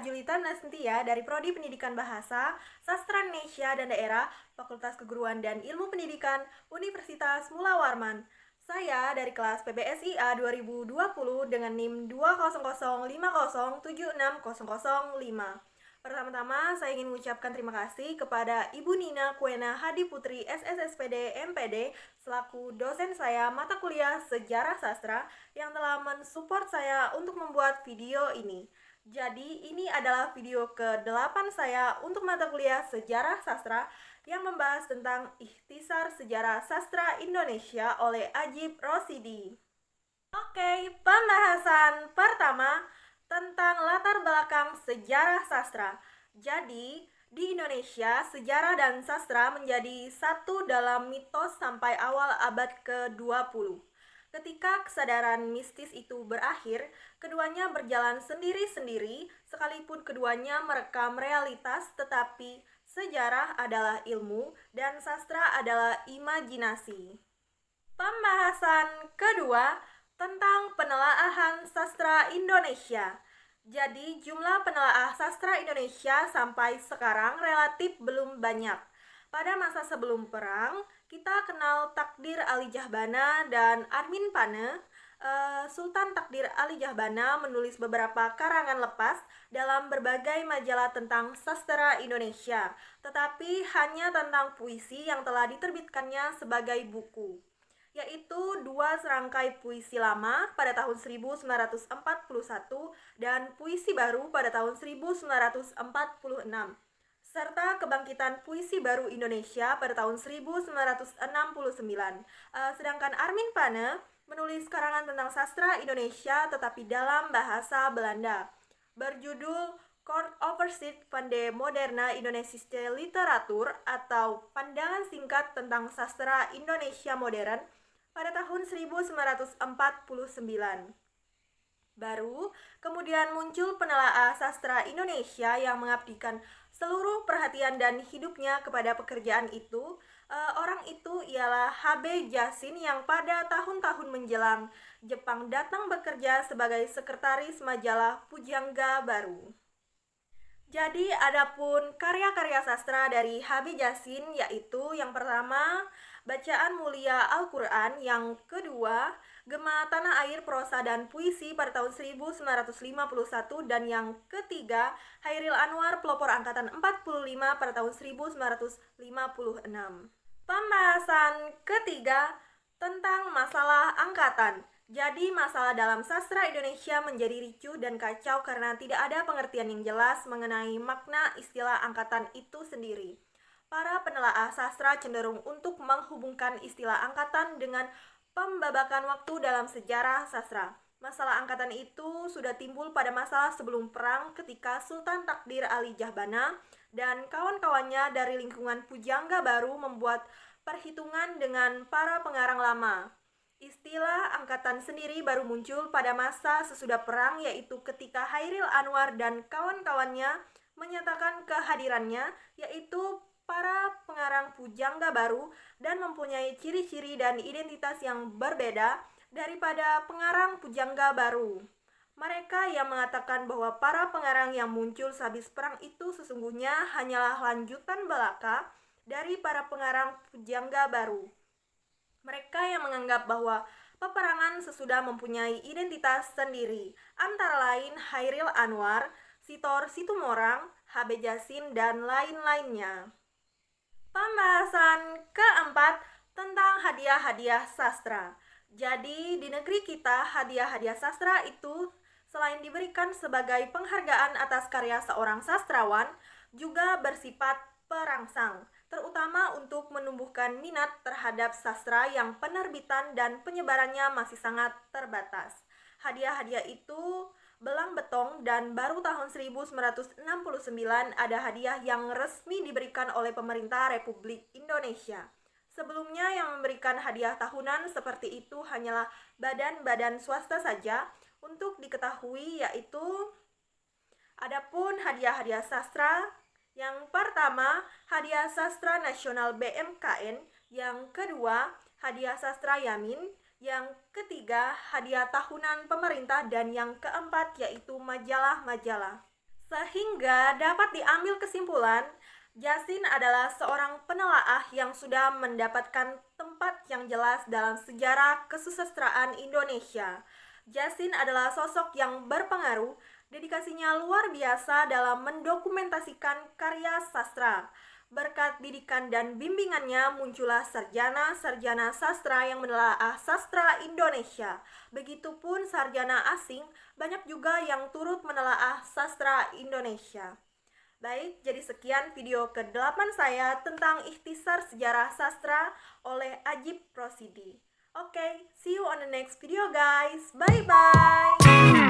Julita Nastia dari Prodi Pendidikan Bahasa, Sastra Indonesia dan Daerah, Fakultas Keguruan dan Ilmu Pendidikan, Universitas Mula Warman. Saya dari kelas PBSIA 2020 dengan NIM 20050760005. Pertama-tama, saya ingin mengucapkan terima kasih kepada Ibu Nina Kuena Hadi Putri SSSPD MPD selaku dosen saya mata kuliah Sejarah Sastra yang telah mensupport saya untuk membuat video ini. Jadi, ini adalah video ke-8 saya untuk mata kuliah Sejarah Sastra yang membahas tentang Ikhtisar Sejarah Sastra Indonesia oleh Ajib Rosidi. Oke, pembahasan pertama tentang latar belakang sejarah sastra. Jadi, di Indonesia, sejarah dan sastra menjadi satu dalam mitos sampai awal abad ke-20. Ketika kesadaran mistis itu berakhir, keduanya berjalan sendiri-sendiri, sekalipun keduanya merekam realitas, tetapi sejarah adalah ilmu dan sastra adalah imajinasi. Pembahasan kedua tentang penelaahan sastra Indonesia. Jadi, jumlah penelaah sastra Indonesia sampai sekarang relatif belum banyak. Pada masa sebelum perang, kita kenal Takdir Ali Jahbana dan Armin Pane. Sultan Takdir Ali Jahbana menulis beberapa karangan lepas dalam berbagai majalah tentang sastra Indonesia, tetapi hanya tentang puisi yang telah diterbitkannya sebagai buku, yaitu dua serangkai puisi lama pada tahun 1941 dan puisi baru pada tahun 1946, serta kebangkitan puisi baru Indonesia pada tahun 1969. Sedangkan Armin Pane menulis karangan tentang sastra Indonesia tetapi dalam bahasa Belanda, berjudul Kort Overzicht van de Moderne Indonesische Literatuur atau Pandangan Singkat tentang Sastra Indonesia Modern pada tahun 1949. Baru kemudian muncul penelaah sastra Indonesia yang mengabdikan seluruh perhatian dan hidupnya kepada pekerjaan itu. Orang itu ialah H.B. Jasin yang pada tahun-tahun menjelang Jepang datang bekerja sebagai sekretaris majalah Pujangga Baru. Jadi, adapun karya-karya sastra dari H.B. Jasin yaitu yang pertama, Bacaan Mulia Al-Quran, yang kedua, Gema Tanah Air Prosa dan Puisi pada tahun 1951, dan yang ketiga, Hairil Anwar Pelopor Angkatan 45 pada tahun 1956. Pembahasan ketiga tentang masalah angkatan. Jadi, masalah dalam sastra Indonesia menjadi ricuh dan kacau karena tidak ada pengertian yang jelas mengenai makna istilah angkatan itu sendiri. Para penelaah sastra cenderung untuk menghubungkan istilah angkatan dengan pembabakan waktu dalam sejarah sastra. Masalah angkatan itu sudah timbul pada masa sebelum perang ketika Sultan Takdir Ali Jahbana dan kawan-kawannya dari lingkungan Pujangga Baru membuat perhitungan dengan para pengarang lama. Istilah angkatan sendiri baru muncul pada masa sesudah perang, yaitu ketika Hairil Anwar dan kawan-kawannya menyatakan kehadirannya, yaitu para pengarang Pujangga Baru dan mempunyai ciri-ciri dan identitas yang berbeda daripada pengarang Pujangga Baru. Mereka yang mengatakan bahwa para pengarang yang muncul sehabis perang itu sesungguhnya hanyalah lanjutan belaka dari para pengarang Pujangga Baru. Mereka yang menganggap bahwa peperangan sesudah mempunyai identitas sendiri, antara lain Hairil Anwar, Sitor Situmorang, H.B. Jasin, dan lain-lainnya. Pembahasan keempat tentang hadiah-hadiah sastra. Jadi, di negeri kita, hadiah-hadiah sastra itu selain diberikan sebagai penghargaan atas karya seorang sastrawan, juga bersifat perangsang, terutama untuk menumbuhkan minat terhadap sastra yang penerbitan dan penyebarannya masih sangat terbatas. Hadiah-hadiah itu belang betong, dan baru tahun 1969 ada hadiah yang resmi diberikan oleh pemerintah Republik Indonesia. Sebelumnya yang memberikan hadiah tahunan seperti itu hanyalah badan-badan swasta saja. Untuk diketahui yaitu adapun hadiah-hadiah sastra, yang pertama hadiah sastra nasional BMKN, yang kedua hadiah sastra Yamin, yang ketiga hadiah tahunan pemerintah, dan yang keempat yaitu majalah-majalah. Sehingga dapat diambil kesimpulan, Yasin adalah seorang penelaah yang sudah mendapatkan tempat yang jelas dalam sejarah kesusastraan Indonesia. Yasin adalah sosok yang berpengaruh, dedikasinya luar biasa dalam mendokumentasikan karya sastra. Berkat didikan dan bimbingannya muncullah sarjana-sarjana sastra yang menelaah sastra Indonesia. Begitupun sarjana asing, banyak juga yang turut menelaah sastra Indonesia. Baik, jadi sekian video ke-8 saya tentang ikhtisar sejarah sastra oleh Ajib Prosidi. Oke, see you on the next video guys. Bye-bye.